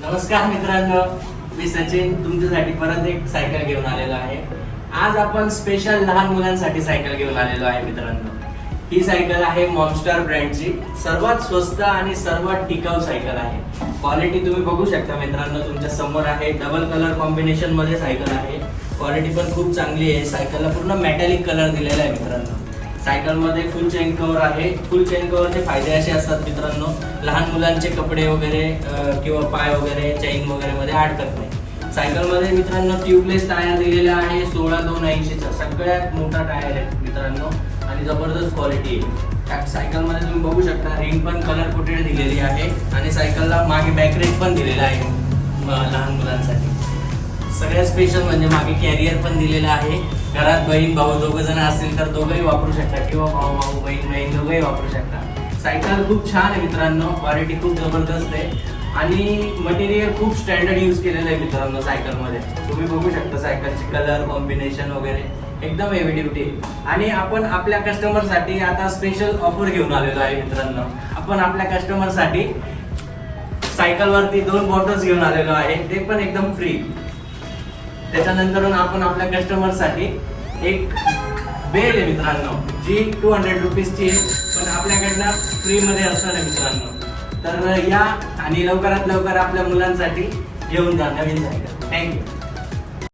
नमस्कार मित्रांनो, मी सचिन तुमच्यासाठी परत एक सायकल घेऊन आलेलो आहे। आज आपण स्पेशल लहान मुलांसाठी सायकल घेऊन आलेलो आहे मित्रांनो। ही सायकल आहे मॉन्स्टर ब्रँडची, सर्वात स्वस्त आणि सर्वात टिकाऊ सायकल आहे। क्वालिटी तुम्ही बघू शकता मित्रांनो, तुमच्या समोर आहे। डबल कलर कॉम्बिनेशन मध्ये सायकल आहे। क्वालिटी पण खूप चांगली आहे। सायकलला पूर्ण मेटॅलिक कलर दिलेला आहे मित्रांनो। सायकल मध्ये फुल चेन कव्हर आहे। फुल चेन कव्हरचे फायदे असे असतात मित्रांनो, लहान मुलांचे कपडे वगैरे किंवा पाय वगैरे चेन वगैरे मध्ये अडकत नाही। सायकल मध्ये मित्रांनो ट्यूबलेस टायर दिलेला आहे 16-280 चा, सगळ्यात मोठा टायर आहे मित्रांनो आणि जबरदस्त क्वालिटी आहे। सायकल मध्ये तुम्ही बघू शकता रिंग पण कलर कोटेड दिलेली आहे आणि सायकलला मागे बॅक रेस्ट पण दिलेला आहे लहान मुलांसाठी। सगळ्यात स्पेशल म्हणजे मागे कॅरियर पण दिलेला आहे। घरात बहीण भाऊ दोघ जण असतील तर दोघंही वापरू शकता किंवा भाऊ भाऊ बहीण बहीण दोघंही वापरू शकता। सायकल खूप छान आहे मित्रांनो, क्वालिटी खूप जबरदस्त आहे आणि मटेरियल खूप स्टँडर्ड यूज केलेलं आहे मित्रांनो। सायकल मध्ये तुम्ही बघू शकता सायकलचे कलर कॉम्बिनेशन वगैरे एकदम हेवी ड्युटी। आणि आपण आपल्या कस्टमर साठी आता स्पेशल ऑफर घेऊन आलेलो आहे मित्रांनो। आपण आपल्या कस्टमर साठी सायकल वरती 2 बॉटल्स घेऊन आलेलो आहे, ते पण एकदम फ्री। त्याच्यानंतर आपण आपल्या कस्टमर साठी एक बेल आहे मित्रांनो, जी 200 रुपीजची आहे, पण आपल्याकडनं फ्री मध्ये असणार आहे मित्रांनो। तर या आणि लवकरात लवकर आपल्या मुलांसाठी घेऊन जा नवीन सायकल। थँक्यू।